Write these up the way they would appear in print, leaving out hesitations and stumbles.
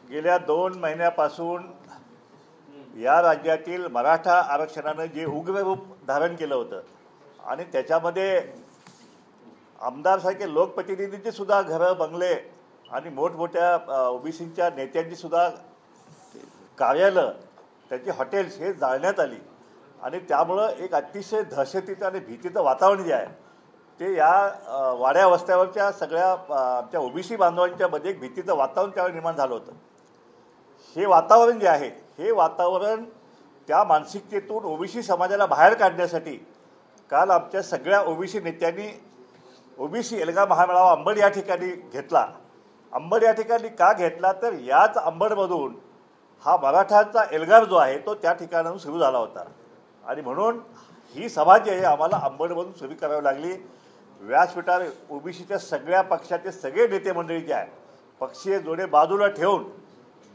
गेल्या 2 महिन्यापासून या राज्यातील मराठा आरक्षणानं जे उग्र रूप धारण केलं होतं आणि त्याच्यामध्ये आमदारसारखे लोकप्रतिनिधींची सुद्धा घरं बंगले आणि मोठमोठ्या ओबीसीच्या नेत्यांची सुद्धा कार्यालय त्याची हॉटेल्स हे जाळण्यात आली आणि त्यामुळं एक अतिशय दहशतीचं आणि भीतीचं वातावरण जे आहे ते या वाड्या वस्त्यावरच्या सगळ्या आमच्या ओबीसी बांधवांच्या मध्ये एक भीतीचं वातावरण त्यावेळी निर्माण झालं होतं. हे वातावरण जे आहे हे वातावरण त्या मानसिकतेतून ओबीसी समाजाला बाहेर काढण्यासाठी काल आमच्या सगळ्या ओबीसी नेत्यांनी ओबीसी एल्गार महामेळावा अंबड या ठिकाणी घेतला. अंबड या ठिकाणी का घेतला तर याच अंबडमधून हा मराठाचा एल्गार जो आहे तो त्या ठिकाणाहून सुरू झाला होता आणि म्हणून ही सभा जी आहे आम्हाला अंबडमधून सुरू करावी लागली. व्यासपीठावर ओबीसीच्या सगळ्या पक्षाचे सगळे नेते मंडळी जे आहे पक्षीय जोडे बाजूला ठेवून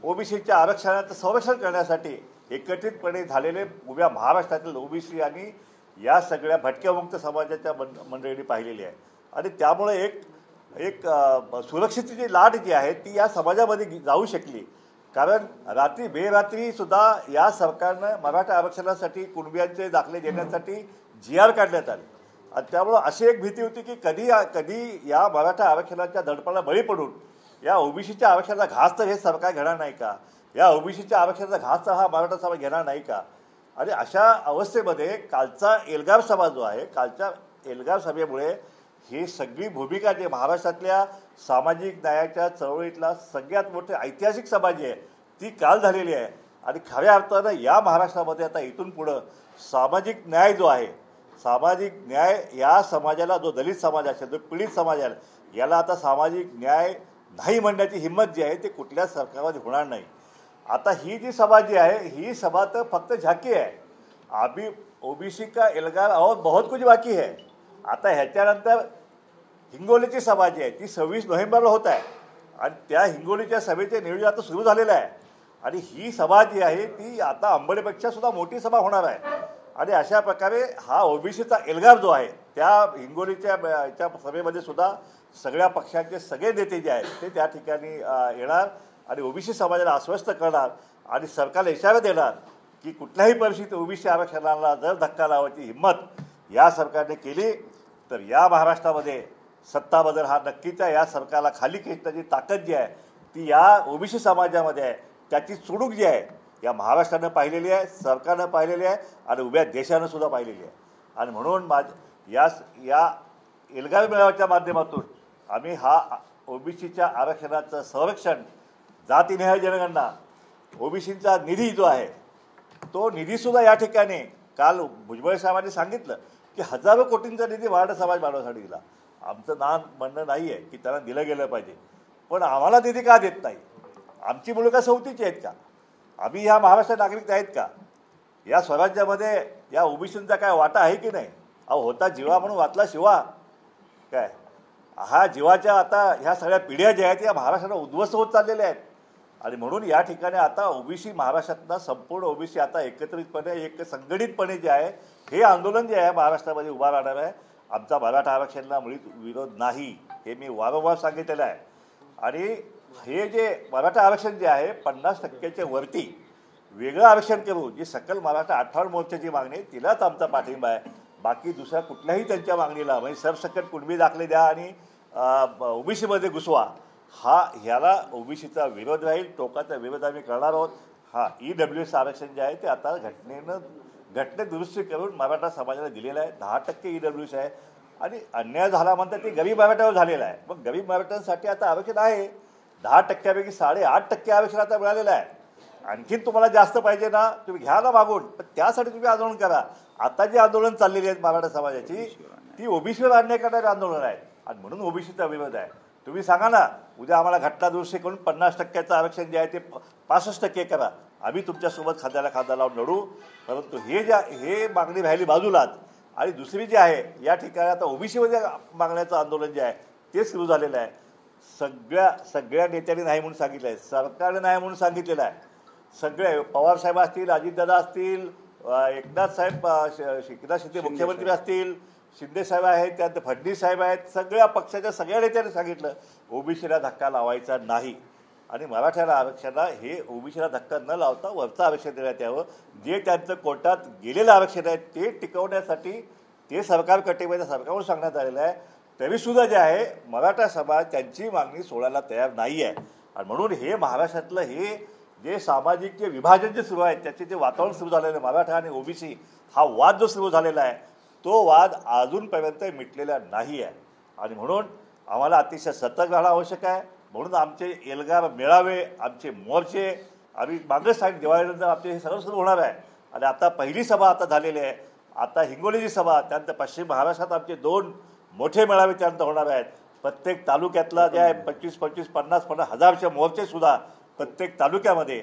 ओबीसीच्या आरक्षणाचं संरक्षण करण्यासाठी एकत्रितपणे झालेले उभ्या महाराष्ट्रातील ओबीसी आणि या सगळ्या भटक्यामुक्त समाजाच्या मंडळींनी पाहिलेली आहे आणि त्यामुळे एक सुरक्षिततेची लाट जी आहे ती या समाजामध्ये जाऊ शकली. कारण रात्री बेरात्रीसुद्धा या सरकारनं मराठा आरक्षणासाठी कुणबियांचे दाखले देण्यासाठी GR काढण्यात आले आणि त्यामुळं अशी एक भीती होती की कधी या मराठा आरक्षणाच्या दडपणाला बळी पडून या ओबीसीच्या आरक्षणाचा घास तर हे सरकार घेणार नाही का, या ओबीसीच्या आरक्षणाचा घास तर हा मराठा समाज घेणार नाही का. आणि अशा अवस्थेमध्ये कालचा एल्गार सभा जो आहे कालच्या एल्गार सभेमुळे ही सगळी भूमिका जे महाराष्ट्रातल्या सामाजिक न्यायाच्या चळवळीतला सगळ्यात मोठी ऐतिहासिक सभा जी आहे ती काल झालेली आहे आणि खऱ्या अर्थानं या महाराष्ट्रामध्ये आता इथून पुढं सामाजिक न्याय जो आहे सामाजिक न्याय या समाजाला जो दलित समाज असेल जो पीडित समाज आहे याला आता सामाजिक न्याय नाही म्हणण्याची हिंमत जी आहे ते कुठल्या सरकारमध्ये होणार नाही. आता ही जी सभा जी आहे ही सभा तर फक्त झाकी आहे. अभी ओबीसी का एल्गार और बहुत कुछ बाकी है. आता ह्याच्यानंतर हिंगोलीची सभा जी आहे ती 26 नोव्हेंबरला होत आहे आणि त्या हिंगोलीच्या सभेचे नियोजन आता सुरू झालेलं आहे आणि ही सभा जी आहे ती आता अंबडपेक्षा सुद्धा मोठी सभा होणार आहे आणि अशा प्रकारे हा ओबीसीचा एल्गार जो आहे त्या हिंगोलीच्या याच्या सभेमध्ये सुद्धा सगळ्या पक्षांचे सगळे नेते जे आहेत ते त्या ठिकाणी येणार आणि ओबीसी समाजाला आश्वस्त करणार आणि सरकारला इशारा देणार की कुठल्याही परिस्थितीत ओबीसी आरक्षणाला जर धक्का लावायची हिंमत या सरकारने केली तर या महाराष्ट्रामध्ये सत्ता बदल हा नक्कीच आहे. या सरकारला खाली खेचण्याची ताकद जी आहे ती या ओबीसी समाजामध्ये आहे. त्याची चुणूक जी आहे या महाराष्ट्रानं पाहिलेली आहे, सरकारनं पाहिलेली आहे आणि उभ्या देशानं सुद्धा पाहिलेली आहे आणि म्हणून या एल्गार मेळाव्याच्या माध्यमातून आम्ही हा ओबीसीच्या आरक्षणाचं संरक्षण जातीनिहाय जनगणना ओबीसीचा निधी जो आहे तो निधीसुद्धा या ठिकाणी काल भुजबळ साहेबांनी सांगितलं की हजारो कोटींचा निधी मराठा समाज बांधवासाठी दिला. आमचं म्हणणं नाही आहे की त्यांना दिलं गेलं पाहिजे पण आम्हाला निधी का देत नाही. आमची मुलं का सवतीची आहेत का, आम्ही ह्या महाराष्ट्र नागरिक आहेत का, या स्वराज्यामध्ये या ओबीसींचा काय वाटा आहे की नाही. होता जीवा म्हणून वाचला शिवा काय. हा जीवाच्या आता ह्या सगळ्या पिढ्या ज्या आहेत या महाराष्ट्राला उद्ध्वस्त होत चाललेल्या आहेत आणि म्हणून या ठिकाणी आता ओबीसी महाराष्ट्रातला संपूर्ण ओबीसी आता एकत्रितपणे एक संघटितपणे जे आहे हे आंदोलन जे आहे महाराष्ट्रामध्ये उभा राहणार आहे. आमचा मराठा आरक्षणाला मुळीच विरोध नाही हे मी वारंवार सांगितलेलं आहे आणि हे जे मराठा आरक्षण जे आहे 50% वरती वेगळं आरक्षण करून जी सकल मराठा 58 मोर्चाची मागणी तिलाच आमचा पाठिंबा आहे. बाकी दुसऱ्या कुठल्याही त्यांच्या मागणीला म्हणजे सरसकट कुणबी दाखले द्या आणि ओबीसीमध्ये घुसवा ह्याला ओबीसीचा विरोध राहील. टोकाचा विरोध आम्ही करणार आहोत. EWS आरक्षण जे आहे ते आता घटनेत दुरुस्ती करून मराठा समाजाला दिलेलं आहे. 10% EWS आहे आणि अन्याय झाला म्हणतात ते गरीब मराठ्यावर झालेला आहे. मग गरीब मराठ्यांसाठी आता आरक्षण आहे 10%पैकी 8.5% आरक्षण आता मिळालेलं आहे. आणखीन तुम्हाला जास्त पाहिजे ना तुम्ही घ्या ना मागून पण त्यासाठी तुम्ही आंदोलन करा. आता जी आंदोलन चाललेली आहेत मराठा समाजाची ती ओबीसीवर अन्याय करणारे आंदोलन आहे आणि म्हणून ओबीसीचा विरोध आहे. तुम्ही सांगा ना उद्या आम्हाला घटना दुरुस्ती करून 50%चं आरक्षण जे आहे ते 65% करा. आम्ही तुमच्यासोबत खांद्याला खांदा लावून लढू. परंतु हे मागणी राहिली बाजूलाच आणि दुसरी जी आहे या ठिकाणी आता ओबीसीमध्ये मागण्याचं आंदोलन जे आहे ते सुरू झालेलं आहे. सगळ्या नेत्यांनी नाही म्हणून सांगितलं आहे, सरकारने नाही म्हणून सांगितलेलं आहे. सगळे पवारसाहेब असतील, अजितदादा असतील, एकनाथ साहेब एकनाथ शिंदे मुख्यमंत्री असतील, शिंदे साहेब आहेत, त्यात फडणवीस साहेब आहेत, सगळ्या पक्षाच्या सगळ्या नेत्यांनी सांगितलं ओबीसीला धक्का लावायचा नाही. आणि मराठ्याला आरक्षणाला हे ओबीसीला धक्का न लावता वरचं आरक्षण देण्यात यावं. जे त्यांचं कोर्टात गेलेलं आरक्षण आहे ते टिकवण्यासाठी ते सरकार कटिबद्ध सरकारवर सांगण्यात आलेलं आहे. तरीसुद्धा जे आहे मराठा समाज त्यांची मागणी सोडायला तयार नाही आहे. आणि म्हणून हे महाराष्ट्रातलं हे जे सामाजिक जे विभाजन जे सुरू आहे त्याचे जे वातावरण सुरू झालेलं आहे मराठा आणि ओबीसी हा वाद जो सुरू झालेला आहे तो वाद अजूनपर्यंत मिटलेला नाही आहे. आणि म्हणून आम्हाला अतिशय सतर्क राहणं आवश्यक आहे. म्हणून आमचे एल्गार मेळावे, आमचे मोर्चे, आम्ही मागेच सांगितलं दिवाळीनंतर आमचे हे सगळं सुरू होणार आहे. आणि आता पहिली सभा आता झालेली आहे. आता हिंगोलीची सभा, त्यानंतर पश्चिम महाराष्ट्रात आमचे 2 मोठे मेळावे त्यानंतर होणार आहेत. प्रत्येक तालुक्यातला जे आहे 25-25, 50-50 हजारचे मोर्चेसुद्धा प्रत्येक तालुक्यामध्ये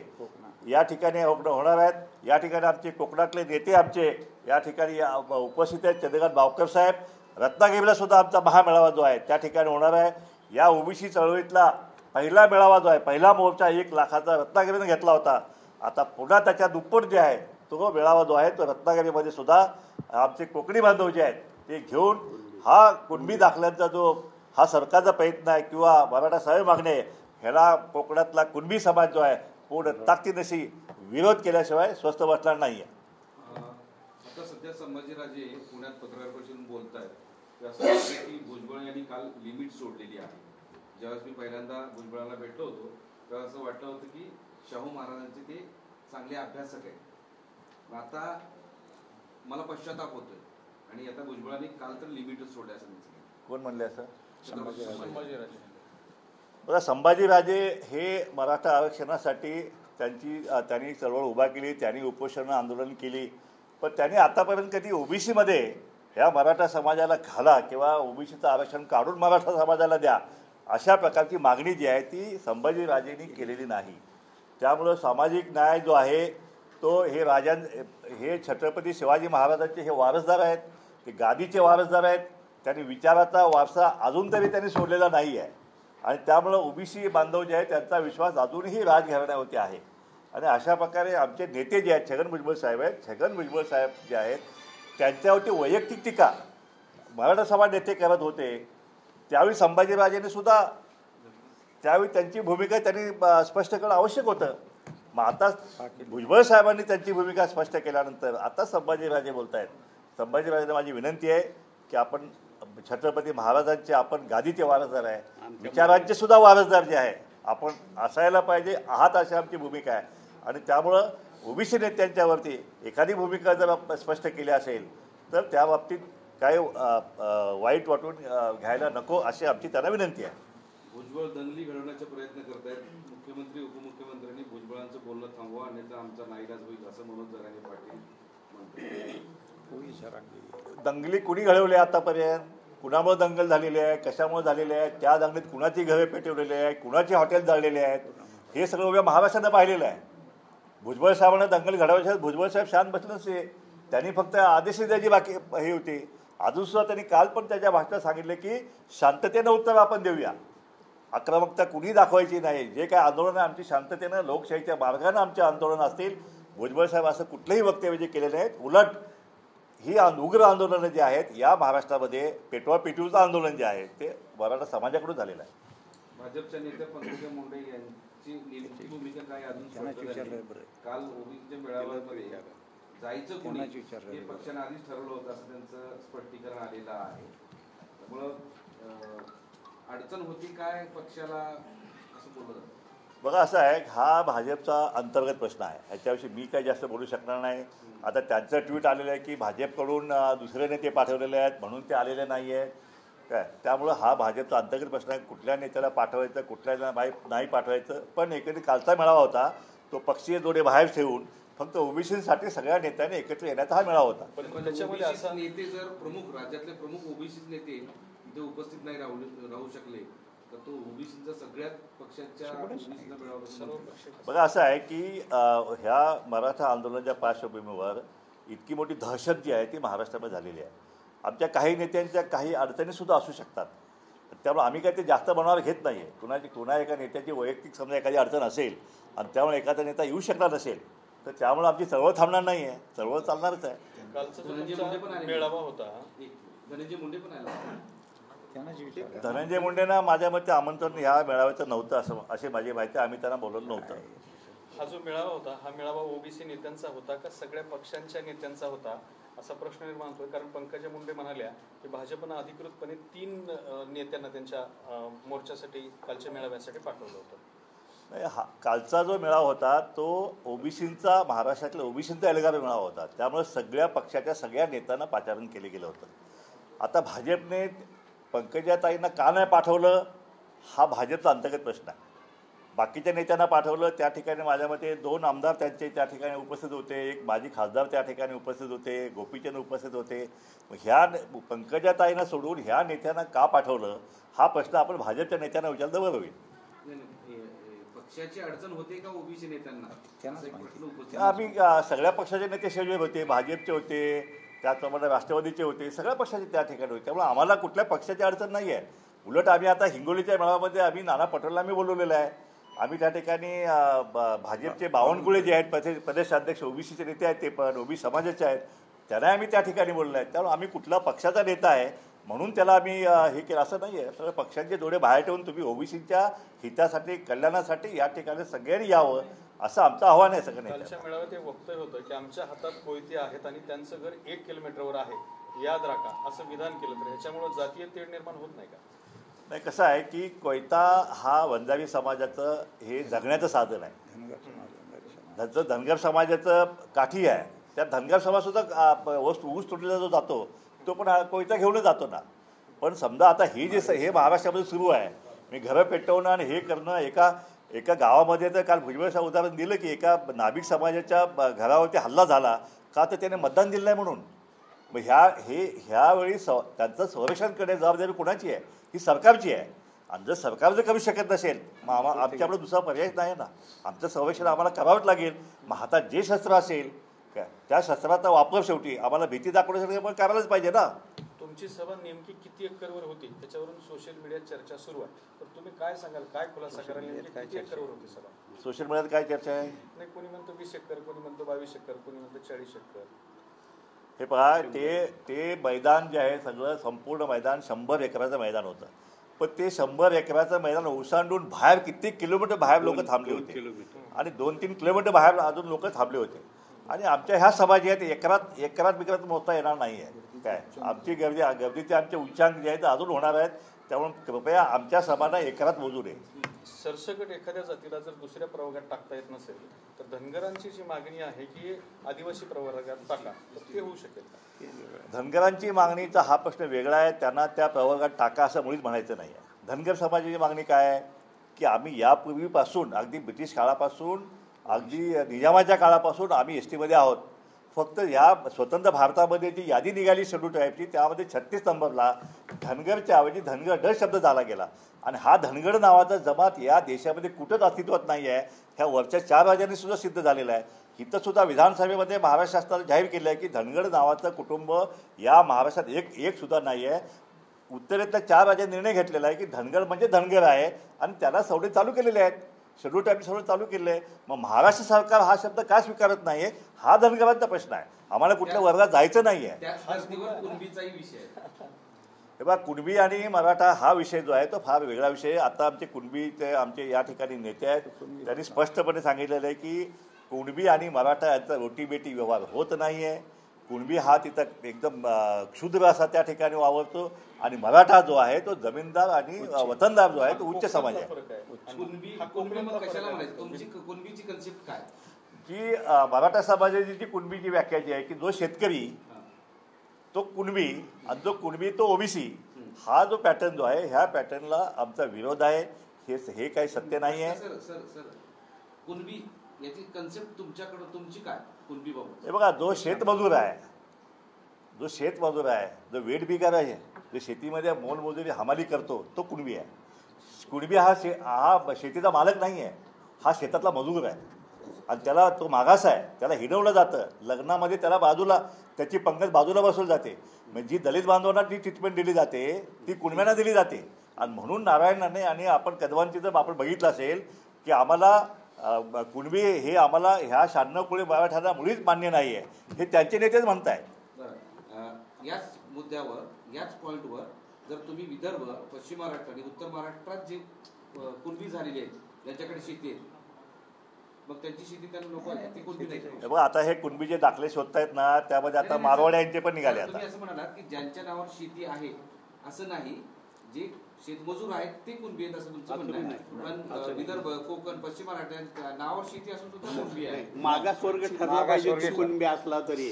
या ठिकाणी होणार आहेत. या ठिकाणी आमचे कोकणातले नेते आमचे या ठिकाणी उपस्थित आहेत. चंद्रकांत बावकर साहेब, रत्नागिरीला सुद्धा आमचा महामेळावा जो आहे त्या ठिकाणी होणार आहे. या ओबीसी चळवळीतला पहिला मेळावा जो आहे, पहिला मोर्चा 1 लाखाचा रत्नागिरीने घेतला होता. आता पुन्हा त्याच्या दुप्पट जे आहे तो मेळावा जो आहे तो रत्नागिरीमध्ये सुद्धा आमचे कोकणी बांधव जे आहेत ते घेऊन हा कुणबी दाखल्यांचा जो हा सरकारचा प्रयत्न आहे किंवा मराठा सहाय्य मागणी आहे ह्याला कोकणातला कुणबी समाज जो आहे पूर्ण ताकदीनिशी विरोध केल्याशिवाय स्वस्थ बसणार नाही आहे. आता सध्या संभाजीराजे पुण्यात पत्रकार परिषदेत बोलत आहेत की भुजबळ यांनी काल लिमिट सोडलेली आहे. ज्यावेळेस मी पहिल्यांदा भुजबळाला भेटलो होतो तेव्हा असं वाटलं होतं की शाहू महाराजांचे ते चांगले अभ्यासक आहेत. आता मला पश्चाताप होतोय आणि आता भुजबळांनी काल तर लिमिटच सोडले असं सांगितलं. कोण म्हणले असं? संभाजीराजे. बघा, संभाजीराजे हे मराठा आरक्षणासाठी त्यांनी चळवळ उभा केली, त्यांनी उपोषण आंदोलन केली. पण त्यांनी आतापर्यंत कधी ओबीसीमध्ये ह्या मराठा समाजाला घाला किंवा ओबीसीचं आरक्षण काढून मराठा समाजाला द्या अशा प्रकारची मागणी जी आहे ती संभाजीराजेंनी केलेली नाही. त्यामुळं सामाजिक न्याय जो आहे तो हे छत्रपती शिवाजी महाराजांचे हे वारसदार आहेत, ते गादीचे वारसदार आहेत. त्यांनी विचाराचा वारसा अजून तरी त्यांनी सोडलेला नाही आहे. आणि त्यामुळं ओबीसी बांधव जे आहेत त्यांचा विश्वास अजूनही राजघराण्यावरती आहे. आणि अशा प्रकारे आमचे नेते जे आहेत छगन भुजबळ साहेब आहेत, छगन भुजबळ साहेब जे आहेत त्यांच्यावरती वैयक्तिक टीका मराठा समाज नेते करत होते. त्यावेळी संभाजीराजेंनी सुद्धा त्यावेळी त्यांची भूमिका त्यांनी स्पष्ट करणं आवश्यक होतं. मग आता भुजबळ साहेबांनी त्यांची भूमिका स्पष्ट केल्यानंतर आता संभाजीराजे बोलत आहेत. संभाजीराजेंना माझी विनंती आहे की आपण छत्रपती महाराजांचे आपण गादीचे वारसदार आहे, विचारांचे सुद्धा वारसदार जे आहे आपण असायला पाहिजे आहात अशी आमची भूमिका आहे. आणि त्यामुळं ओबीसी नेत्यांच्यावरती एखादी भूमिका जर स्पष्ट केली असेल तर त्या बाबतीत काही वाईट वाटून घ्यायला नको अशी आमची त्यांना विनंती आहे. भुजबळ दंगली घडवण्याचा प्रयत्न करतायत. मुख्यमंत्री उपमुख्यमंत्र्यांनी भुजबळांचं बोलणं थांबवा अन्यथा आमचा नाईलाज होईल असं मनोज जरांगे पाटील म्हणतात. दंगली कुणी घडवली आतापर्यंत? कुणामुळे दंगल झालेली आहे, कशामुळे झालेली आहे, त्या दंगलीत कुणाची घरे पेटवलेली आहे, कुणाची हॉटेल जळलेले आहेत, हे सगळं उभ्या महाराष्ट्रानं पाहिलेलं आहे. भुजबळ साहेबांना दंगल घडवायच्या भुजबळ साहेब शांत बसले नसते. त्यांनी फक्त आदेश द्यायची बाकी हे होती. अजूनसुद्धा त्यांनी काल पण त्याच्या भाषणात सांगितले की शांततेनं उत्तर आपण देऊया, आक्रमकता कुणी दाखवायची नाही. जे काय आंदोलन आहे आमची शांततेनं लोकशाहीच्या मार्गानं आमचे आंदोलन असतील. भुजबळ साहेब असं कुठलंही वक्तव्य जे केलेले आहेत. उलट ही उग्र आंदोलनं जी आहेत या महाराष्ट्रामध्ये पेटवा पेटवीचं आंदोलन जे आहे ते मराठा समाजाकडून झालेलं आहे. भाजपच्या नेत्या पंकजा मुंडे यांची नेमकी भूमिका काय अजून स्पष्ट झाली? काल ओबीसीच्या मेळाव्यामध्ये जायचं कोणी हे पक्षाने आधीच ठरवलं होतं असं त्यांचं स्पष्टीकरण आलेलं आहे. त्यामुळं अडचण होती काय पक्षाला असं बोललं जातं? बघा, असं आहे, हा भाजपचा अंतर्गत प्रश्न आहे. ह्याच्याविषयी मी काही जास्त बोलू शकणार नाही. आता त्यांचं ट्विट आलेलं आहे की भाजपकडून दुसरे नेते पाठवलेले आहेत म्हणून ते आलेले नाही आहेत काय. त्यामुळं हा भाजपचा अंतर्गत प्रश्न आहे. कुठल्या नेत्याला पाठवायचं, कुठल्याला नाही पाठवायचं. पण एकत्रित कालचा मेळावा होता तो पक्षीय जोडे बाहेर ठेवून फक्त ओबीसीसाठी सगळ्या नेत्यांनी एकत्र येण्याचा हा मेळावा होता. पण त्याच्यामध्ये असं नेते जर प्रमुख राज्यातले प्रमुख ओबीसी नेते इथे उपस्थित नाही राहू शकले तर तो ओबीसीचा सगळ्यात पक्षाच्या बघा, असं आहे की ह्या मराठा आंदोलनाच्या पार्श्वभूमीवर इतकी मोठी दहशत जी आहे ती महाराष्ट्रामध्ये झालेली आहे. आमच्या काही नेत्यांच्या काही अडचणीसुद्धा असू शकतात. त्यामुळे आम्ही काही ते जास्त बनवायला घेत नाही आहे. कुणा एका नेत्याची वैयक्तिक समजा एखादी अडचण असेल आणि त्यामुळे एखादा नेता येऊ शकणार नसेल तर त्यामुळे आमची चळवळ थांबणार नाही आहे. चळवळ चालणारच आहे. धनंजय मुंडे पण आले. धनंजय मुंडेंना माझ्या मते आमंत्रण ह्या मेळाव्याचं नव्हतं असं अशी माझी माहिती. आम्ही त्यांना बोलवलं नव्हतं. हा जो मेळावा होता हा मेळावा ओबीसी नेत्यांचा होता का सगळ्या पक्षांच्या नेत्यांचा होता असा प्रश्न निर्माण होतोय. कारण पंकजा मुंडे म्हणाल्या की भाजपनं अधिकृतपणे 3 नेत्यांना त्यांच्या मोर्चासाठी कालच्या मेळाव्यासाठी पाठवलं होतं. नाही, हा कालचा जो मेळावा होता तो ओबीसींचा, महाराष्ट्रातल्या ओबीसींचा एल्गार मेळावा होता. त्यामुळे सगळ्या पक्षाच्या सगळ्या नेत्यांना पाचारण केलं गेलं होतं. आता भाजपने पंकजाताईंना का नाही पाठवलं हा भाजपचा अंतर्गत प्रश्न आहे. बाकीच्या नेत्यांना पाठवलं. त्या ठिकाणी माझ्या मते 2 आमदार त्यांचे त्या ठिकाणी उपस्थित होते, एक माजी खासदार त्या ठिकाणी उपस्थित होते, गोपीचंद उपस्थित होते. ह्या पंकजाताईंना सोडून ह्या नेत्यांना का पाठवलं हा प्रश्न आपण भाजपच्या नेत्यांना विचारलं बरं होईल. पक्षाची अडचण होते का ओबीसी नेत्यांना? आम्ही सगळ्या पक्षाचे नेते शेजवेर होते, भाजपचे होते, त्याचप्रमाणे राष्ट्रवादीचे होते, सगळ्या पक्षाचे त्या ठिकाणी होते. त्यामुळे आम्हाला कुठल्या पक्षाची अडचण नाही आहे. उलट आम्ही आता हिंगोलीच्या मेळाव्यामध्ये आम्ही नाना पटोलेला आम्ही बोलवलेलं आहे. आम्ही त्या ठिकाणी भाजपचे बावनकुळे जे आहेत प्रदेशाध्यक्ष ओबीसीचे नेते आहेत, ते पण ओबीसी समाजाचे आहेत, त्यांना आम्ही त्या ठिकाणी बोललो आहे. त्यामुळे आम्ही कुठला पक्षाचा नेता आहे म्हणून त्याला आम्ही हे केलं असं नाही आहे. तर पक्षांचे जोडे बाहेर ठेवून तुम्ही ओबीसीच्या हितासाठी, कल्याणासाठी या ठिकाणी सगळ्यांनी यावं असं आमचं आव्हान आहे सगळं. कालच्या मेळाव्यात एक वक्तव्य होतं की आमच्या हातात कोयते आहेत आणि त्यांचं घर 1 किलोमीटरवर आहे, याद राखा, असं विधान केलं. तर ह्याच्यामुळे जातीय तेढ निर्माण होत नाही का? नाही, कसं आहे की कोयता हा वंजारी समाजाचं हे जगण्याचं साधन आहे. त्याचं धनगर समाजाचं काठी आहे. त्या धनगर समाजसुद्धा ऊस तोडलेला जो जातो तो पण कोयता घेऊनच जातो ना. पण समजा आता हे जे हे महाराष्ट्रामध्ये सुरू आहे, मी घरं पेटवणं आणि हे करणं. एका गावामध्ये तर काल भुजबळ उदाहरण दिलं की एका नाभिक समाजाच्या घरावरती हल्ला झाला का तर त्याने मतदान दिलं नाही म्हणून. मग ह्यावेळी त्यांचं संरक्षण करण्याची जबाबदारी कोणाची आहे? ही सरकारची आहे. आणि जर सरकार जर करू शकत नसेल मग आमच्याकडे दुसरा पर्याय नाही ना. आमचं संरक्षण आम्हाला करावंच लागेल. मग हातात जे शस्त्र असेल त्या शस्त्राचा वापर शेवटी आम्हाला भीती दाखवण्यासाठी पण करायलाच पाहिजे ना. तुमची सभा नेमकी किती एकरवर होती त्याच्यावरून सोशल मीडियात चर्चा सुरू आहे. तर तुम्ही काय सांगाल, काय खुलासा कराल, नेमकी किती एकरवर होती सभा? सोशल मीडियात काय चर्चा आहे? नाही, कोणी म्हणतो 20 एकर, कोणी म्हणतो 22 एकर, कोणी म्हणतो 40 एकर. हे पहा, ते मैदान जे आहे सगळं संपूर्ण मैदान 100 एकराचं मैदान होतं. पण ते 100 एकराचं मैदान ओसांडून बाहेर किती किलोमीटर बाहेर लोक थांबले होते आणि 2-3 किलोमीटर बाहेर अजून लोक थांबले होते. आणि आमच्या ह्या सभा ज्या आहेत एकरात बिकरात मोजता येणार नाही आहे. काय आमची गर्दीचे आमचे उच्चांक जे आहेत अजून होणार आहेत. त्यामुळे कृपया आमच्या सभांना एकरात मोजू नये. सरसकट एखाद्या जातीला जर दुसऱ्या प्रवर्गात टाकता येत नसेल तर धनगरांची जी मागणी आहे की आदिवासी प्रवर्गात टाका, तर ते होऊ शकेल का? धनगरांची मागणीचा हा प्रश्न वेगळा आहे. त्यांना त्या प्रवर्गात टाका असं मुळीच म्हणायचं नाही आहे. धनगर समाजाची मागणी काय आहे की आम्ही यापूर्वीपासून अगदी ब्रिटिश काळापासून अगदी निजामाच्या काळापासून आम्ही एस टीमध्ये आहोत. फक्त या स्वतंत्र भारतामध्ये जी यादी निघाली शेड्यूल ट्राईबची त्यामध्ये 36 नंबरला धनगरच्या ऐवजी धनगड शब्द झाला गेला. आणि हा धनगड नावाचा जमात या देशामध्ये कुठंच अस्तित्वात नाही आहे. ह्या वरच्या 4 राज्यांनी सुद्धा सिद्ध झालेला आहे. इथं सुद्धा विधानसभेमध्ये महाराष्ट्र शासनाने जाहीर केलं आहे की धनगड नावाचं कुटुंब या महाराष्ट्रात एक सुद्धा नाही आहे. उत्तरेतल्या 4 राज्यांनी निर्णय घेतलेला आहे की धनगड म्हणजे धनगर आहे आणि त्याला सवलती चालू केलेले आहेत. शेड्यूल ट्राईब सवलत चालू केले आहे. मग महाराष्ट्र सरकार हा शब्द का स्वीकारत नाही आहे हा धनगरांचा प्रश्न आहे. आम्हाला कुठल्या वर्गात जायचं नाही आहे. हे बघा, कुणबी आणि मराठा हा विषय जो आहे तो फार वेगळा विषय आहे. आता आमचे कुणबीचे आमचे या ठिकाणी नेते आहेत, त्यांनी स्पष्टपणे सांगितलेलं आहे की कुणबी आणि मराठा यांचा रोटीबेटी व्यवहार होत नाही आहे. कुणबी हा तिथं एकदम क्षुद्र असा त्या ठिकाणी वावरतो आणि मराठा जो आहे तो जमीनदार आणि वतनदार जो आहे तो उच्च समाज आहे. जी मराठा समाजाची जी कुणबीची व्याख्या जी आहे की जो शेतकरी तो कुणबी आणि जो कुणबी तो ओबीसी, हा जो पॅटर्न जो आहे ह्या पॅटर्नला आमचा विरोध आहे. हे काही सत्य नाही आहे. कुणबी याची कन्सेप्ट तुमच्याकडे तुमची काय कुणबी बाबत? हे बघा, जो शेतमजूर आहे जो वेठबिगार आहे, जो शेतीमध्ये मोलमजुरी हमाली करतो तो कुणबी आहे. कुणबी हा शेतीचा मालक नाही आहे, हा शेतातला मजूर आहे आणि त्याला तो मागास आहे. त्याला हिणवलं जातं. लग्नामध्ये त्याला बाजूला त्याची पंगत बाजूला बसवली जाते. म्हणजे जी दलित बांधवांना जी ट्रीटमेंट दिली जाते ती कुणब्यांना दिली जाते. आणि म्हणून नारायणाने आणि आपण कदवांची जर आपण बघितलं असेल की आम्हाला कुणबी हे आम्हाला ह्या 96 कोळी मराठ्यांना मुळीच मान्य नाही आहे हे त्यांचे नेतेच म्हणत आहेत. याच मुद्द्यावर याच पॉईंटवर जर तुम्ही विदर्भ, पश्चिम महाराष्ट्र आणि उत्तर महाराष्ट्रात जे कुणबी झालेले आहेत ज्यांच्याकडे शेती आहे, मग त्यांची शेती त्यांना नको आहे, ती कुणबी नाही. बघ आता हे कुणबी जे दाखले शोधतायत ना, त्यामध्ये आता मारवाड्यांचे पण निघाले. आता तुम्ही असं म्हणालात की ज्यांच्या नावावर शेती आहे असं नाही, जे शेतमजूर आहेत ते कुणबी आहेत असं तुमचं म्हणणं आहे. पण विदर्भ, कोकण, पश्चिम महाराष्ट्र नावावर शेती असून सुद्धा कुणबी आहे. मागासवर्ग ठरला पाहिजे, कुणबी असला तरी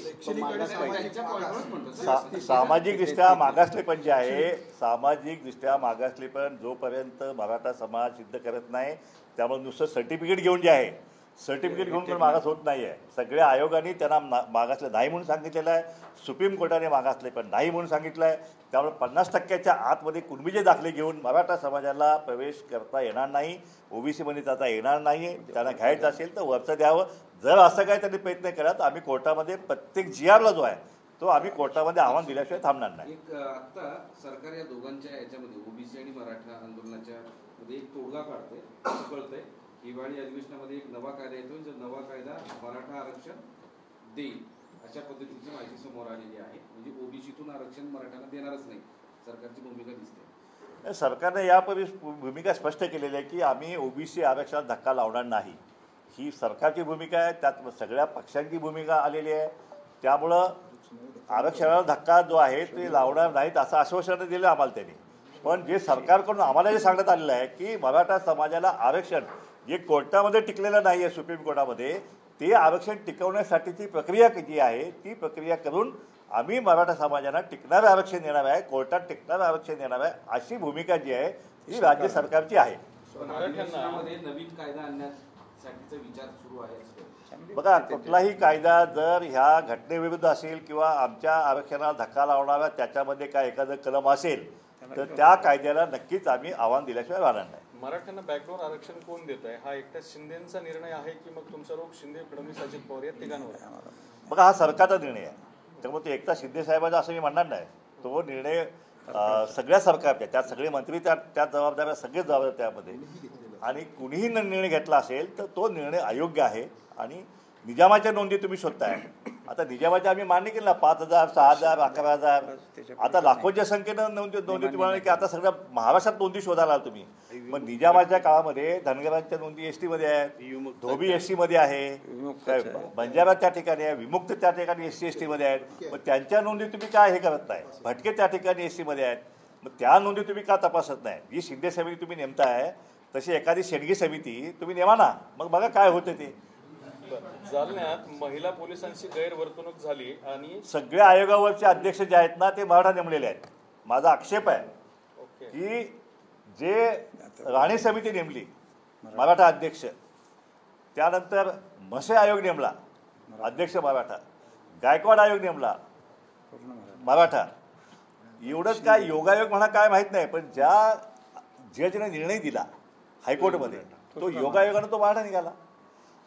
सामाजिकदृष्ट्या मागासलेपण जे आहे, सामाजिकदृष्ट्या मागासलेपण जोपर्यंत मराठा समाज सिद्ध करत नाही, त्यामुळे नुसतं सर्टिफिकेट घेऊन जे आहे, सर्टिफिकेट घेऊन पण मागास होत नाही आहे. सगळ्या आयोगाने त्यांना मागासले नाही म्हणून सांगितलेलं आहे, सुप्रीम कोर्टाने मागासले पण नाही म्हणून सांगितलं आहे. त्यामुळे 50% आतमध्ये कुणबीचे दाखले घेऊन मराठा समाजाला प्रवेश करता येणार नाही, ओबीसीमध्ये जाता येणार नाही. त्यांना घ्यायचं असेल तर वरचं द्यावं. जर असं काय त्यांनी प्रयत्न केला तर आम्ही कोर्टामध्ये प्रत्येक जीआरला जो आहे तो आम्ही कोर्टामध्ये आव्हान दिल्याशिवाय थांबणार नाही. एक आता सरकार या दोघांच्या याच्यामध्ये ओबीसी आणि मराठा आंदोलनाच्या मध्ये एक तोडगा काढते, असं कळतंय. हिवाळी अधिवेशनामध्ये एक नवा कायदा येतो, जो नवा कायदा मराठा आरक्षण देईल अशा पद्धतीची माहिती समोर आलेली आहे. म्हणजे ओबीसीतून आरक्षण मराठ्यांना देणारच नाही, सरकारची भूमिका दिसते. सरकारने यापूर्वी भूमिका स्पष्ट केलेली आहे की आम्ही ओबीसी आरक्षणाला धक्का लावणार नाही. ही सरकारची भूमिका आहे, त्यात सगळ्या पक्षांची भूमिका आलेली आहे. त्यामुळं आरक्षणाला धक्का जो आहे ते लावणार नाहीत असं आश्वासन दिलं आम्हाला त्यांनी. पण जे सरकारकडून आम्हाला जे सांगण्यात आलेलं आहे की मराठा समाजाला आरक्षण जे कोर्टामध्ये टिकलेलं नाही आहे, सुप्रीम कोर्टामध्ये, ते आरक्षण टिकवण्यासाठीची प्रक्रिया जी आहे ती प्रक्रिया करून आम्ही मराठा समाजाला टिकणारं आरक्षण देणार आहे, कोर्टात टिकणारं आरक्षण देणार आहे, अशी भूमिका जी आहे ही राज्य सरकारची आहे. महाराष्ट्रामध्ये नवीन कायदा आणण्यासाठीचा विचार सुरू आहे. बघा, कुठलाही कायदा जर ह्या घटनेविरुद्ध असेल किंवा आमच्या आरक्षणाला धक्का लावणारा त्याच्यामध्ये काय एखादं कलम असेल तर त्या कायद्याला नक्कीच आम्ही आव्हान दिल्याशिवाय राहणार नाही. मराठ्यांना बॅकडोर आरक्षण कोण देत आहे? हा एकट्या शिंदेचा निर्णय आहे की मग तुमचा रोग शिंदे, फडणवीस, अजित पवार या तिघांवर? बघा, हा सरकारचा निर्णय आहे, त्यामुळे ते एकटा शिंदे साहेबांचा असं मी म्हणणार नाही. तो निर्णय सगळ्या सरकारच्या, त्यात सगळे मंत्री त्यात जबाबदार, सगळे जबाबदार त्यामध्ये. आणि कुणीही निर्णय घेतला असेल तर तो निर्णय अयोग्य आहे. आणि निजामाच्या नोंदी तुम्ही शोधताय, आता निजामाच्या आम्ही मान्य केलं ना, 5,000, 6,000, 11,000, आता लाखोच्या संख्येनं नोंदी तुम्ही म्हणाले की आता सगळ्या महाराष्ट्रात नोंदी शोधायला तुम्ही. मग निजामाच्या काळामध्ये धनगरांच्या नोंदी एसटी मध्ये आहेत, धोबी एसटी मध्ये आहे, बंजारा त्या ठिकाणी आहे, विमुक्त त्या ठिकाणी SC/ST मध्ये आहेत. मग त्यांच्या नोंदी तुम्ही काय हे करत नाही? भटके त्या ठिकाणी SC मध्ये आहेत, मग त्या नोंदी तुम्ही का तपासत नाही? जी शिंदे समिती तुम्ही नेमताय तशी एखादी शेणगी समिती तुम्ही नेमा ना, मग बघा काय होते ते. जालन्यात महिला पोलिसांची गैरवर्तणूक झाली आणि सगळ्या आयोगावरचे अध्यक्ष जे आहेत ना ते मराठा नेमलेले आहेत. माझा आक्षेप आहे की जे राणे समिती नेमली मराठा अध्यक्ष, त्यानंतर म्हसे आयोग नेमला अध्यक्ष मराठा, गायकवाड आयोग नेमला मराठा, एवढंच काय योगायोग म्हणा काय माहीत नाही, पण ज्या जजने निर्णय दिला हायकोर्टमध्ये तो योगायोगानं तो मराठा निघाला.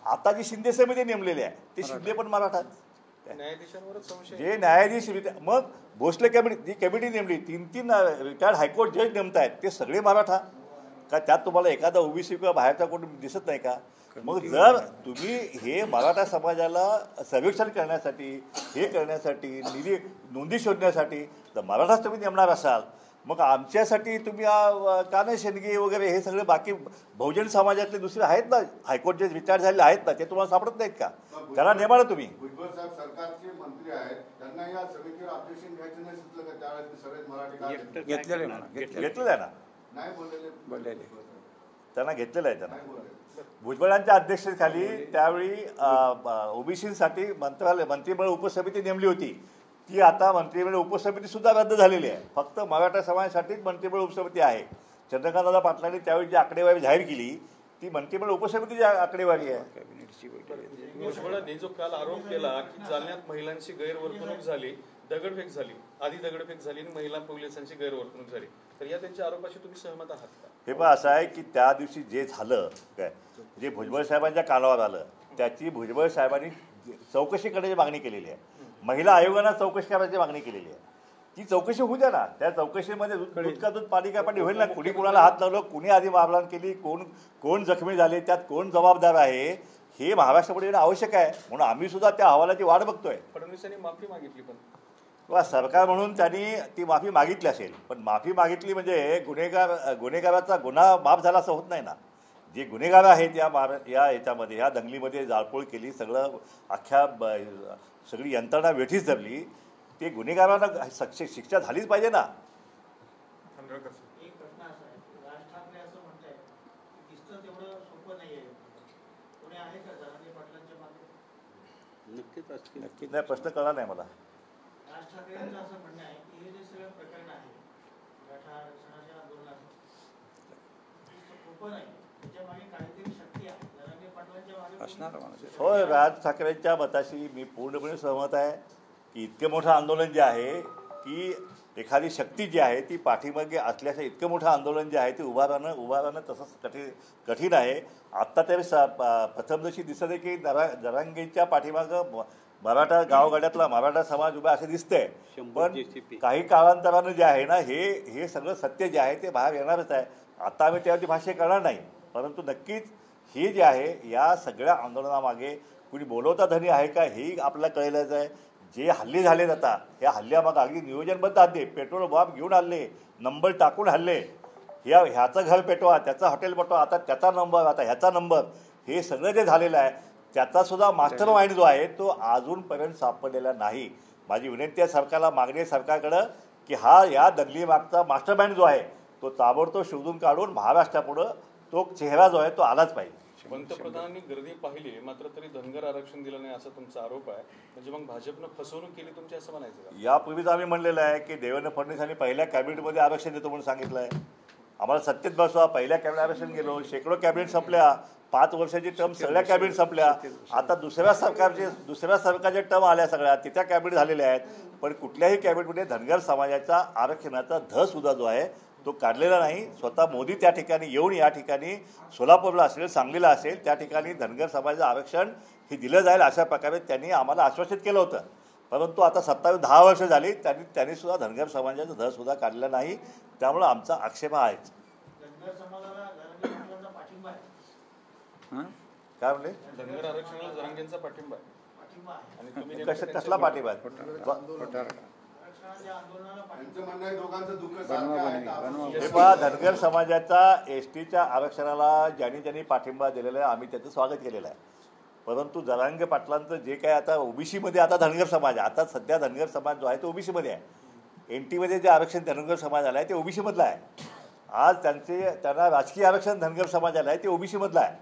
आता जी शिंदे समिती नेमलेली आहे ते शिंदे पण मराठा, न्यायाधीशांवरच संशय. जे न्यायाधीश, मग भोसले कमिटी, जी कमिटी नेमली 3 रिटायर्ड हायकोर्ट जज नेमत आहेत ते सगळे मराठा का? त्यात तुम्हाला एखादा ओबीसी किंवा बाहेरचा कोण दिसत नाही का? मग जर तुम्ही हे मराठा समाजाला सर्वेक्षण करण्यासाठी, हे करण्यासाठी, नोंदी शोधण्यासाठी जर मराठाच तुम्ही नेमणार असाल, मग आमच्यासाठी तुम्ही का नाही शेणगे वगैरे हे सगळे बाकी बहुजन समाजातले दुसरे आहेत ना, हायकोर्ट जे रिटायर झालेले आहेत ना, ते तुम्हाला सापडत नाहीत का? त्यांना नेमा ना तुम्ही. भुजबळ साहेब सरकारचे मंत्री आहेत, त्यांना या समितीवर ऑब्जेक्शन घ्यायचं नाही सुचलं का? त्यावेळेस सगळे मराठी घेतलेलं आहे ना, नाही बोललेले, त्यांना घेतलेलं आहे. त्यांना भुजबळांच्या अध्यक्षतेखाली त्यावेळी ओबीसीसाठी मंत्रिमंडळ उपसमिती नेमली होती. ती आता मंत्रिमंडळ उपसमिती सुद्धा रद्द झालेली आहे. फक्त मराठा समाजासाठीच मंत्रिमंडळ उपसमिती आहे. चंद्रकांतदादा पाटलांनी त्यावेळी जी आकडेवारी जाहीर केली ती मंत्रिमंडळ उपसमितीची आकडेवारी आहे. भुजबळांनी जो काल आरोप केला की जालन्यात महिलांची गैरवर्तणूक झाली, दगडफेक झाली, आधी दगडफेक झाली आणि महिला पोलिसांची गैरवर्तणूक झाली, तर या त्यांच्या आरोपाशी तुम्ही सहमत आहात का? हे पण असं आहे की त्या दिवशी जे झालं काय, जे भुजबळ साहेबांच्या कानावर आलं त्याची भुजबळ साहेबांनी चौकशी करण्याची मागणी केलेली आहे. महिला आयोगानं चौकशी करायची मागणी केलेली आहे. ती चौकशी होऊ द्या ना. त्या चौकशीमध्ये दूध का दूध पाणी का पाणी होईल ना. कुणी कुणाला हात लावलं, कुणी आधी मारहाण केली, कोण जखमी झाले, त्यात कोण जबाबदार आहे हे महाराष्ट्रामध्ये येणं आवश्यक आहे. म्हणून आम्ही सुद्धा त्या अहवालाची वाट बघतोय. फडणवीसांनी माफी मागितली पण किंवा सरकार म्हणून त्यांनी ती माफी मागितली असेल, पण माफी मागितली म्हणजे गुन्हेगाराचा गुन्हा माफ झाला असं होत नाही ना. जे गुन्हेगार आहेत या याच्यामध्ये ह्या दंगलीमध्ये जाळपोळ केली, सगळं सगळी यंत्रणा वेठीस धरली, ते गुन्हेगारांना शिक्षा झालीच पाहिजे ना. एक प्रश्न असा आहे की राज ठाकरे असं म्हणतायत की दिसतं तेवढं सोपं नाही आहे. कोणी आहे का जरांगे पाटलांच्या मागे? नक्कीच असतील. नक्कीच नाही, प्रश्न कळला नाही मला. राज ठाकरेंचं असं म्हणणं आहे की हे जे सगळं प्रकरण आहे मराठा आरक्षणाच्या आंदोलनाचं सोपं नाही, त्याच्या मागे काहीतरी शक्ती आहे. जरांगे पाटलांच्या मागे होय, राज ठाकरेंच्या मताशी मी पूर्णपणे सहमत आहे की इतकं मोठं आंदोलन जे आहे की एखादी शक्ती जी आहे ती पाठीमागे असल्याचं इतकं मोठं आंदोलन जे आहे ते उभारणं तसंच कठीण आहे. आत्ता तरी प्रथमदर्शी दिसत आहे की जरांगेच्या पाठीमागं मराठा गावगाड्यातला मराठा समाज उभा असे दिसतंय. पण काही कालांतरानं जे आहे ना हे सगळं सत्य जे आहे ते बाहेर येणारच आहे. आता आम्ही त्यावरती भाष्य करणार नाही, परंतु नक्कीच हे जे आहे या सगळ्या आंदोलनामागे कुणी बोलवता धनी आहे का हेही आपल्याला कळलंच आहे. जे हल्ले झालेत आता ह्या हल्ल्यामागं अगदी नियोजनबद्ध हल्ले, पेट्रोल बॉम्ब घेऊन हल्ले, नंबर टाकून हल्ले, ह्याचं घर पेटवा, त्याचं हॉटेल पेटवा, आता त्याचा नंबर, आता ह्याचा नंबर, हे सगळं जे झालेलं आहे त्याचासुद्धा मास्टर माइंड जो आहे तो अजूनपर्यंत सापडलेला नाही. माझी विनंती आहे सरकारला, मागणी आहे सरकारकडं की या दंगलीमागचा मास्टर माइंड जो आहे तो ताबडतोब शोधून काढून महाराष्ट्रापुढं तो चेहरा जो आहे तो आलाच पाहिजे. पंतप्रधानांनी गर्दी पाहिली मात्र तरी धनगर आरक्षण दिलं नाही असा तुमचा आरोप आहे. म्हणजे मग भाजपनं फसवणूक केली तुमची असं म्हणायचं का? यापूर्वीच आम्ही म्हणलेलं आहे की देवेंद्र फडणवीसांनी पहिल्या कॅबिनेटमध्ये आरक्षण देतो म्हणून सांगितलं आहे. आम्हाला सत्तेत बसवा, पहिल्या कॅबिनेट आरक्षण गेलो, शेकडो कॅबिनेट संपल्या, 5 वर्षाची टर्म सगळ्या कॅबिनेट संपल्या. आता दुसऱ्या सरकारच्या टर्म आल्या सगळ्या, तिथल्या कॅबिनेट झालेल्या आहेत, पण कुठल्याही कॅबिनेटमध्ये धनगर समाजाचा आरक्षणाचा धसुद्धा जो आहे तो काढलेला नाही. स्वतः मोदी त्या ठिकाणी येऊन या ठिकाणी सोलापूरला असेल, सांगलीला असेल, त्या ठिकाणी धनगर समाजाचं आरक्षण हे दिलं जाईल अशा प्रकारे त्यांनी आम्हाला आश्वासित केलं होतं. परंतु आता 10 वर्ष झाली त्यांनी सुद्धा धनगर समाजाचा धसुद्धा काढलेला नाही. त्यामुळं आमचा आक्षेप आहेच. धनगर समाजाला जरांगे पाटलांचा पाठिंबा आहे. काय म्हणले? धनगर आरक्षणाला जरांगेंचा पाठिंबा आहे. पाठिंबा आहे. आणि तुम्ही कसला पाठिंबा आहे? आरक्षणाच्या आंदोलनाला पाठिंबा. त्यांचं म्हणणं आहे दोघांचं दुःख सारखं आहे. हे पहा, धनगर समाजाचा एसटीच्या आरक्षणाला ज्यांनी पाठिंबा दिलेला आहे आम्ही त्याचं स्वागत केलेलं आहे. परंतु जरांगे पाटलांचं जे काय आता ओबीसीमध्ये आता धनगर समाज आहे, आता सध्या धनगर समाज जो आहे तो ओबीसीमध्ये आहे. एनटीमध्ये जे आरक्षण धनगर समाजाला आहे ते ओबीसीमधलं आहे. आज त्यांना राजकीय आरक्षण धनगर समाजाला आहे ते ओबीसीमधलं आहे.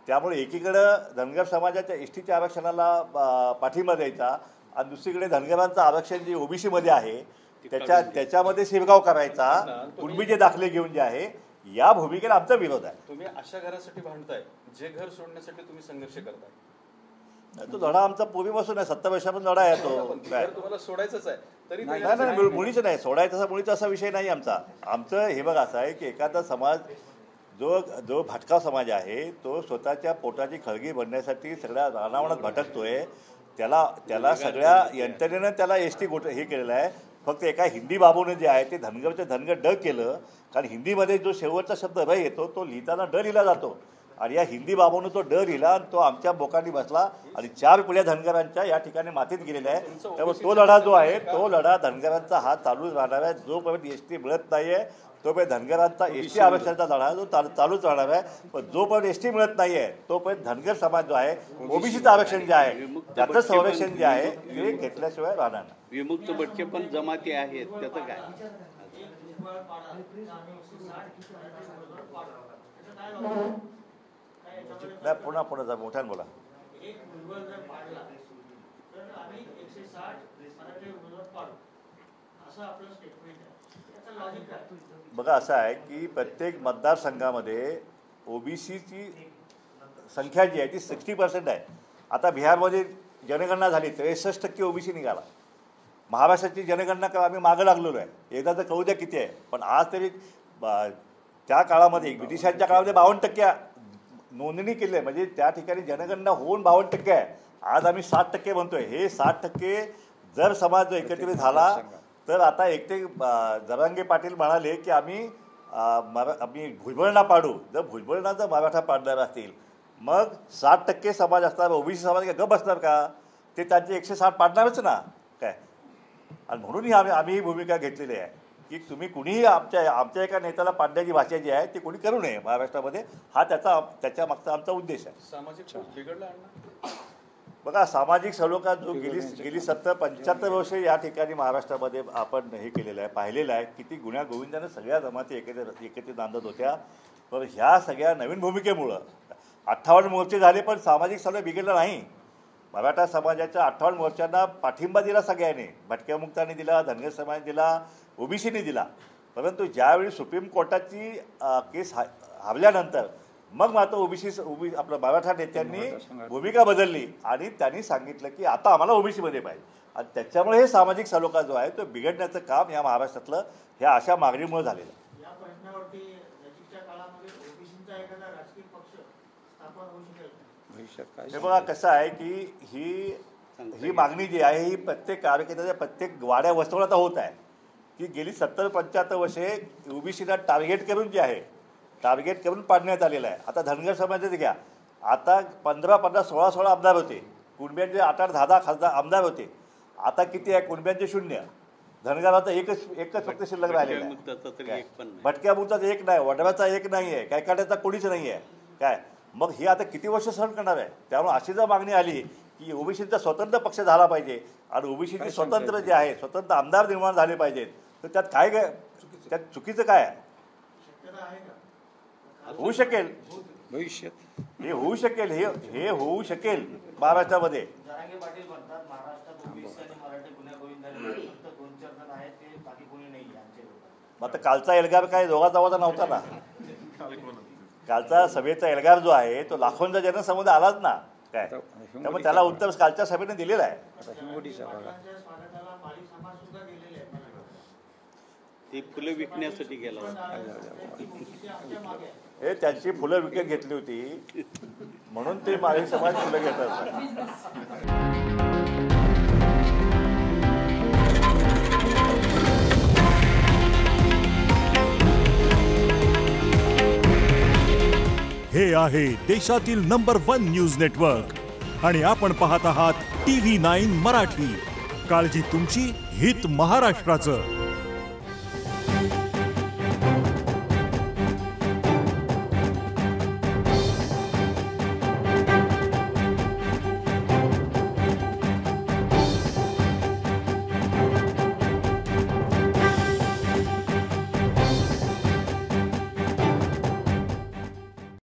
त्यामुळे एकीकडं धनगर समाजाच्या एसटीच्या आरक्षणाला पाठिंबा द्यायचा आणि दुसरीकडे धनगरांचं आरक्षण जे ओबीसीमध्ये आहे त्याच्यामध्ये शिरगाव करायचा, कुणबीचे दाखले घेऊन जे आहे या भूमिकेला आमचा विरोध आहे. तुम्ही अशा घरासाठी भांडताय जे घर सोडण्यासाठी तुम्ही संघर्ष करताय. तो लढा आमचा पूर्वीपासून आहे, 70 वर्षापासून लढा आहे तो. तुम्हाला सोडायचंच आहे तरी नाही, मुळीच नाही, सोडायचा मुळीच असा विषय नाही आमचा. आमचं हे बघ असं आहे की एखादा समाज जो भटका समाज आहे तो स्वतःच्या पोटाची खळगी भरण्यासाठी सगळ्या रानावनात भटकतोय. त्याला सगळ्या यंत्रणेनं त्याला एसटी हे केलेलं आहे. फक्त एका हिंदी बाबूने जे आहे ते धनगर ड केलं, कारण हिंदीमध्ये जो शेवटचा शब्द र येतो तो लिहिताना ड लिहिला जातो आणि या हिंदी बाबूने तो ड लिहिला आणि तो आमच्या बोकांनी बसला आणि 4 पिढ्या धनगरांच्या या ठिकाणी मातीत गेलेल्या आहे. त्यामुळे तो लढा जो आहे तो लढा धनगरांचा हा चालूच राहणार आहे. जोपर्यंत एसटी मिळत नाही आहे तोपर्यंत धनगरांचा एसटी आरक्षणाचा लढा जो चालूच राहणार आहे. पण जोपर्यंत एसटी मिळत नाही आहे तोपर्यंत धनगर समाज जो आहे ओबीसीचं आरक्षण जे आहे त्याचं संरक्षण जे आहे ते घेतल्याशिवाय राहणार नाही. विमुक्त भटके पण जमाती आहेत, त्याचं काय? नाही, पुन्हा जा, मोठ्यानं बोला. एक भुजबळ जर पाडला तर आम्ही 160 मराठी उमेदवार पाडू असं आपलं स्टेटमेंट आहे. त्याचं लॉजिक काय? बघा असं आहे की प्रत्येक मतदारसंघामध्ये ओबीसीची संख्या जी आहे ती 60% आहे. आता बिहारमध्ये जनगणना झाली 63% ओबीसी निघाला. महाराष्ट्राची जनगणना करा आम्ही मागं लागलेलो आहे. एकदा तर कळू द्या किती आहे, पण आज तरी त्या काळामध्ये ब्रिटिशांच्या काळामध्ये 52% नोंदणी केली आहे. म्हणजे त्या ठिकाणी जनगणना होऊन 52% आहे. आज आम्ही 60% म्हणतोय. हे 60% जर समाज जो एकत्रित झाला तर आता एकटे जरांगे पाटील म्हणाले की आम्ही भुजबळांना पाडू. जर भुजबळांना जर मराठा पाडणार असतील मग 60% समाज असणार ओबीसी समाज काय गप बसणार का? ते त्यांचे 160 पाडणारच ना. काय आणि म्हणून आम्ही ही भूमिका घेतलेली आहे की तुम्ही कुणीही आमच्या एका नेत्याला पाडण्याची भाषा जी आहे ती कोणी करू नये महाराष्ट्रामध्ये, हा त्याच्या मागचा आमचा उद्देश आहे. सामाजिक बिघडला अण्णा. बघा, सामाजिक सलोखा जो गेली 70-75 वर्षे या ठिकाणी महाराष्ट्रामध्ये आपण हे केलेलं आहे, पाहिलेलं आहे. किती गुण्या गोविंदानं सगळ्या जमाती एकत्रित नांदत होत्या. पण ह्या सगळ्या नवीन भूमिकेमुळं 58 मोर्चे झाले पण सामाजिक सलोखा बिघडला नाही. मराठा समाजाच्या 58 मोर्चांना पाठिंबा दिला सगळ्यांनी. भटक्या मुक्तांनी दिला, धनगर समाजाने दिला, ओबीसीने दिला. परंतु ज्यावेळी सुप्रीम कोर्टाची केस हारल्यानंतर मग मात्र आपलं मराठा नेत्यांनी भूमिका बदलली आणि त्यांनी सांगितलं की आता आम्हाला ओबीसीमध्ये पाहिजे. आणि त्याच्यामुळे हे सामाजिक सलोखा जो आहे तो बिघडण्याचं काम या महाराष्ट्रातलं ह्या अशा मागणीमुळे झालेलं आहे. या प्रश्नावरती नजीकच्या काळामध्ये ओबीसीचा एखादा राजकीय पक्ष स्थापन होऊ शकेल? हे बघा कसं आहे की ही मागणी जी आहे ही प्रत्येक कार्यकर्त्याच्या प्रत्येक वाड्या वस्तवण्यात होत आहे की गेली 70-75 वर्षे ओबीसीला टार्गेट करून जे आहे टार्गेट करून पाडण्यात आलेलं आहे. आता धनगर समाजाचे घ्या, आता 15-15, 16-16 आमदार होते. कुणब्यांचे 8-10 खासदार आमदार होते. आता किती आहे? कुणब्यांचे 0, धनगराचा एकच फक्त शिल्लक राहिलेला आहे. भटक्या मुक्ताचा 1 नाही, वडव्याचा 1 नाही आहे, कायकाड्याचा कोणीच नाही आहे. काय मग हे आता किती वर्ष सहन करणार आहे? त्यामुळे अशी जर मागणी आली की ओबीसीचा स्वतंत्र पक्ष झाला पाहिजे आणि ओबीसीचे स्वतंत्र जे आहे स्वतंत्र आमदार निर्माण झाले पाहिजेत, तर त्यात चुकीचं काय आहे? होऊ शकेल, भविष्यात हे होऊ शकेल, हे होऊ शकेल महाराष्ट्रामध्ये. जरांगे पाटील म्हणतात महाराष्ट्रात ओबीसी आणि मराठी गुन्हा गोविंदाने फक्त 2-4 जण आहेत, ते बाकी कोणी नाही आमचे लोक. आता कालचा एल्गार काय दोघा नव्हता ना. कालचा सभेचा एल्गार जो आहे तो लाखोंचा जनसमुदाय आलाच ना. काय त्यामुळे त्याला उत्तर कालच्या सभेने दिलेलं आहे. ते फुलं विकण्यासाठी गेला हे त्यांची फुलं विकत घेतली होती म्हणून ते माळी समाज फुलं घेतात. हे आहे देशातील नंबर 1 न्यूज नेटवर्क आणि आपण पाहत आहात TV9 मराठी. काळजी तुमची, हित महाराष्ट्राचं.